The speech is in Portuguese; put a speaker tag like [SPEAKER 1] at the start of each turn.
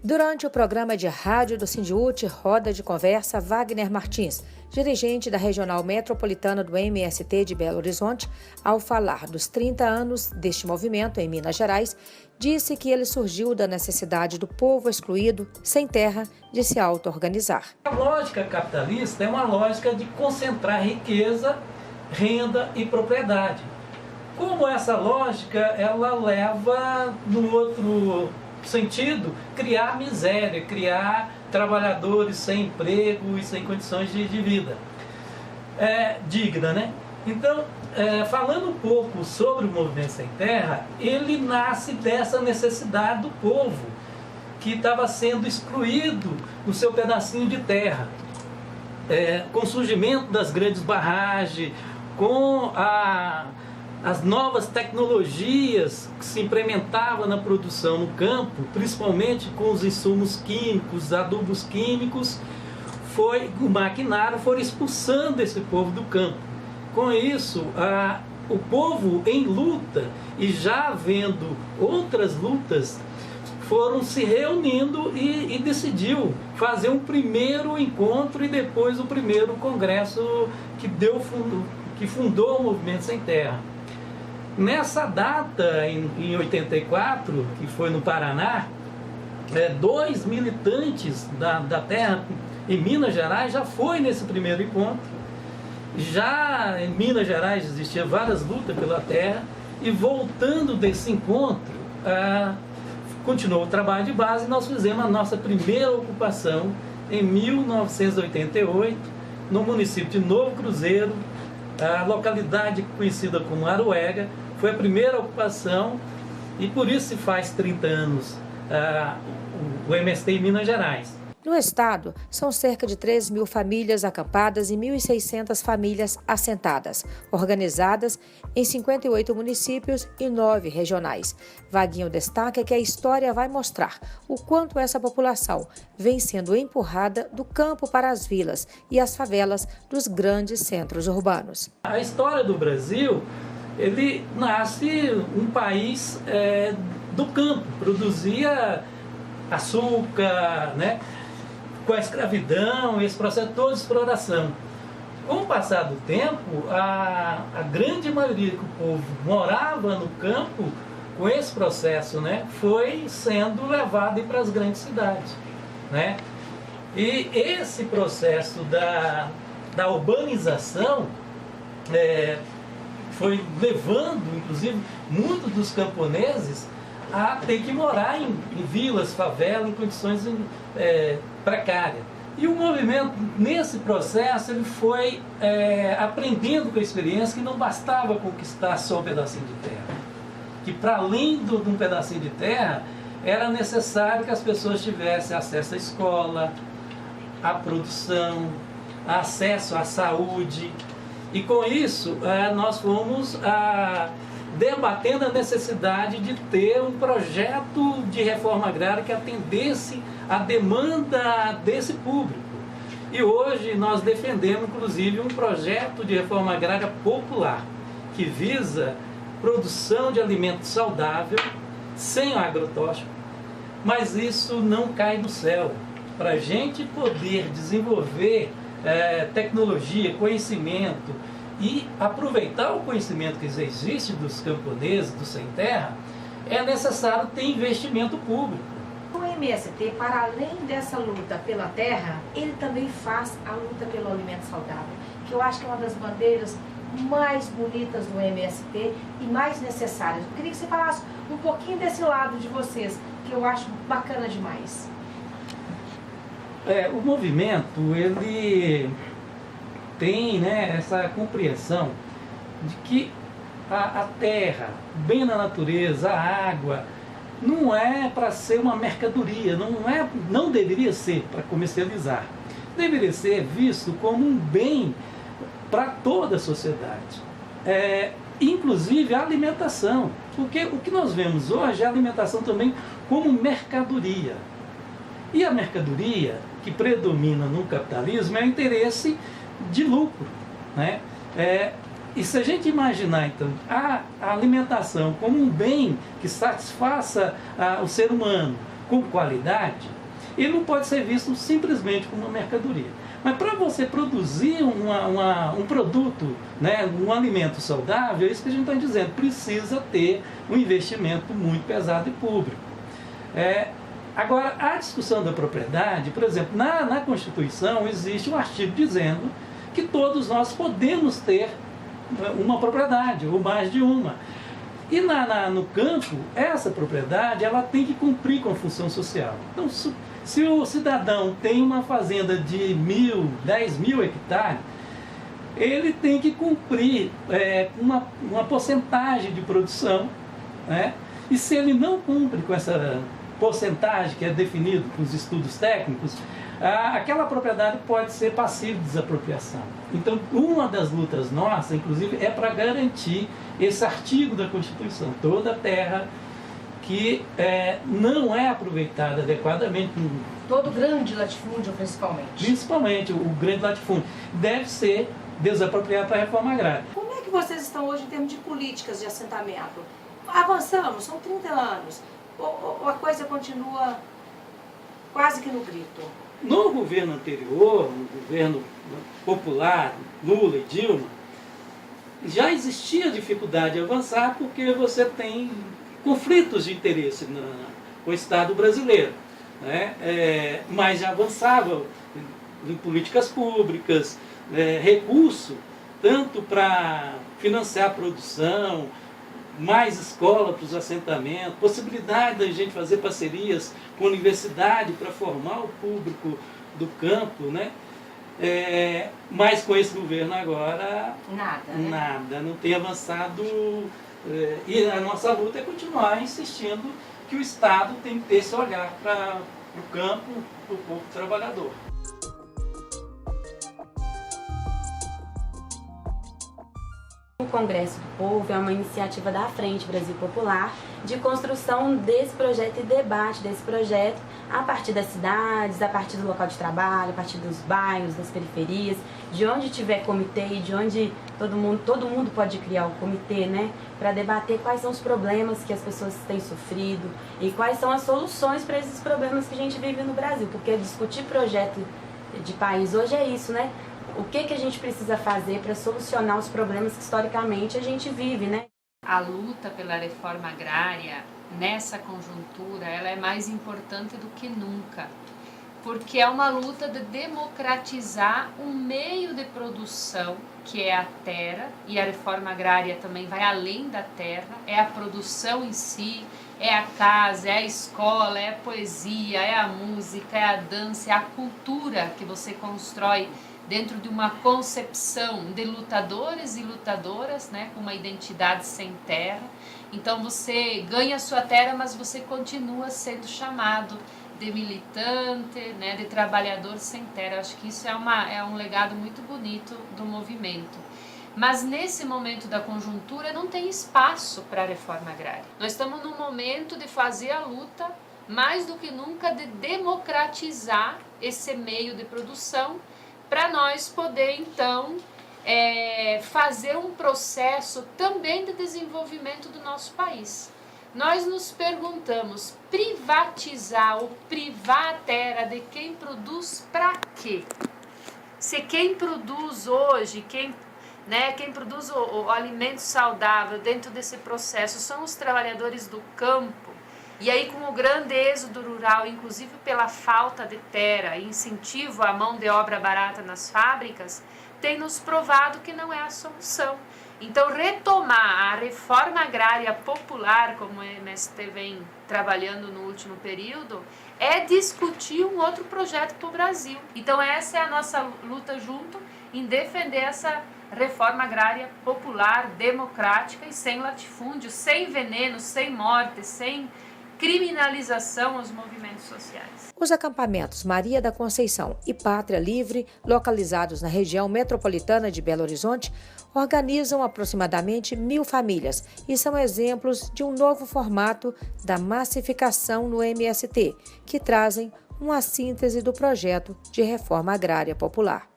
[SPEAKER 1] Durante o programa de rádio do Sindiúti Roda de Conversa, Wagner Martins, dirigente da Regional Metropolitana do MST de Belo Horizonte, ao falar dos 30 anos deste movimento em Minas Gerais, disse que ele surgiu da necessidade do povo excluído, sem terra, de se auto-organizar.
[SPEAKER 2] A lógica capitalista é uma lógica de concentrar riqueza, renda e propriedade. Como essa lógica, ela leva no outro sentido, criar miséria, criar trabalhadores sem emprego e sem condições de vida digna, né? Então, falando um pouco sobre o Movimento Sem Terra, ele nasce dessa necessidade do povo que estava sendo excluído do seu pedacinho de terra. Com o surgimento das grandes barragens, com as novas tecnologias que se implementavam na produção no campo, principalmente com os insumos químicos, adubos químicos, o maquinário foi expulsando esse povo do campo. Com isso, o povo em luta, e já havendo outras lutas, foram se reunindo e decidiu fazer um primeiro encontro e depois o primeiro congresso que fundou o Movimento Sem Terra. Nessa data, em 84, que foi no Paraná, 2 militantes da terra em Minas Gerais já foi nesse primeiro encontro. Já em Minas Gerais existiam várias lutas pela terra, e voltando desse encontro, continuou o trabalho de base, e nós fizemos a nossa primeira ocupação em 1988, no município de Novo Cruzeiro, a localidade conhecida como Aruega. Foi a primeira ocupação e por isso se faz 30 anos o MST em Minas Gerais.
[SPEAKER 1] No estado, são cerca de 3.000 famílias acampadas e 1.600 famílias assentadas, organizadas em 58 municípios e 9 regionais. Vaguinho destaca que a história vai mostrar o quanto essa população vem sendo empurrada do campo para as vilas e as favelas dos grandes centros urbanos.
[SPEAKER 2] A história do Brasil, ele nasce um país do campo, produzia açúcar, né? Com a escravidão, esse processo todo de exploração. Com o passar do tempo, a grande maioria que o povo morava no campo, com esse processo, né, foi sendo levado para as grandes cidades, né? E esse processo da urbanização foi levando, inclusive, muitos dos camponeses a ter que morar em vilas, favelas, em condições precárias. E o movimento, nesse processo, ele foi aprendendo com a experiência que não bastava conquistar só um pedacinho de terra. Que para além de um pedacinho de terra, era necessário que as pessoas tivessem acesso à escola, à produção, acesso à saúde. E com isso, nós fomos debatendo a necessidade de ter um projeto de reforma agrária que atendesse a demanda desse público. E hoje nós defendemos, inclusive, um projeto de reforma agrária popular, que visa produção de alimento saudável, sem agrotóxico, mas isso não cai do céu. Para a gente poder desenvolver tecnologia, conhecimento, e aproveitar o conhecimento que existe dos camponeses, do sem terra, é necessário ter investimento público.
[SPEAKER 1] O MST, para além dessa luta pela terra, ele também faz a luta pelo alimento saudável, que eu acho que é uma das bandeiras mais bonitas do MST e mais necessárias. Eu queria que você falasse um pouquinho desse lado de vocês, que eu acho bacana demais.
[SPEAKER 2] O movimento, ele tem, né, essa compreensão de que a terra, bem na natureza, a água, não é para ser uma mercadoria, não deveria ser para comercializar. Deveria ser visto como um bem para toda a sociedade. Inclusive a alimentação, porque o que nós vemos hoje é a alimentação também como mercadoria. E a mercadoria que predomina no capitalismo é o interesse de lucro, né? E se a gente imaginar, então, a alimentação como um bem que satisfaça o ser humano, com qualidade, ele não pode ser visto simplesmente como uma mercadoria. Mas para você produzir um produto, né, um alimento saudável, é isso que a gente está dizendo, precisa ter um investimento muito pesado e público. Agora, a discussão da propriedade, por exemplo, na Constituição existe um artigo dizendo que todos nós podemos ter uma propriedade, ou mais de uma. E no campo, essa propriedade ela tem que cumprir com a função social. Então, se o cidadão tem uma fazenda de 10 mil hectares, ele tem que cumprir uma porcentagem de produção, né? E se ele não cumpre com essa porcentagem que é definido com os estudos técnicos, aquela propriedade pode ser passiva de desapropriação. Então, uma das lutas nossas, inclusive, é para garantir esse artigo da Constituição. Toda terra que não é aproveitada adequadamente.
[SPEAKER 1] Todo grande latifúndio, principalmente.
[SPEAKER 2] Principalmente, o grande latifúndio deve ser desapropriado para a reforma agrária.
[SPEAKER 1] Como é que vocês estão hoje em termos de políticas de assentamento? Avançamos, são 30 anos. Ou a coisa continua quase que no grito?
[SPEAKER 2] No governo anterior, no governo popular, Lula e Dilma, já existia dificuldade de avançar porque você tem conflitos de interesse com o Estado brasileiro, né? Mas já avançava em políticas públicas, recurso tanto para financiar a produção, mais escola para os assentamentos, possibilidade da gente fazer parcerias com a universidade para formar o público do campo, né? Mas com esse governo agora, nada, não tem avançado. E a nossa luta é continuar insistindo que o Estado tem que ter esse olhar para o campo, para o povo trabalhador.
[SPEAKER 3] O Congresso do Povo é uma iniciativa da Frente Brasil Popular de construção desse projeto e debate desse projeto a partir das cidades, a partir do local de trabalho, a partir dos bairros, das periferias, de onde tiver comitê e de onde todo mundo pode criar o comitê, né, para debater quais são os problemas que as pessoas têm sofrido e quais são as soluções para esses problemas que a gente vive no Brasil, porque discutir projeto de país hoje é isso, né? O que a gente precisa fazer para solucionar os problemas que historicamente a gente vive, né?
[SPEAKER 4] A luta pela reforma agrária, nessa conjuntura, ela é mais importante do que nunca, porque é uma luta de democratizar um meio de produção, que é a terra, e a reforma agrária também vai além da terra, é a produção em si, é a casa, é a escola, é a poesia, é a música, é a dança, é a cultura que você constrói dentro de uma concepção de lutadores e lutadoras, né, com uma identidade sem terra. Então você ganha a sua terra, mas você continua sendo chamado de militante, né, de trabalhador sem terra. Acho que isso é um legado muito bonito do movimento. Mas nesse momento da conjuntura não tem espaço para a reforma agrária. Nós estamos num momento de fazer a luta, mais do que nunca, de democratizar esse meio de produção, para nós poder, então, fazer um processo também de desenvolvimento do nosso país. Nós nos perguntamos, privatizar ou privar a terra de quem produz para quê? Se quem produz hoje, quem produz o alimento saudável dentro desse processo são os trabalhadores do campo, e aí com o grande êxodo rural, inclusive pela falta de terra e incentivo à mão de obra barata nas fábricas, tem nos provado que não é a solução. Então retomar a reforma agrária popular, como o MST vem trabalhando no último período, é discutir um outro projeto para o Brasil. Então essa é a nossa luta junto em defender essa reforma agrária popular, democrática e sem latifúndio, sem veneno, sem morte, sem criminalização aos movimentos sociais.
[SPEAKER 1] Os acampamentos Maria da Conceição e Pátria Livre, localizados na região metropolitana de Belo Horizonte, organizam aproximadamente 1.000 famílias e são exemplos de um novo formato da massificação no MST, que trazem uma síntese do projeto de reforma agrária popular.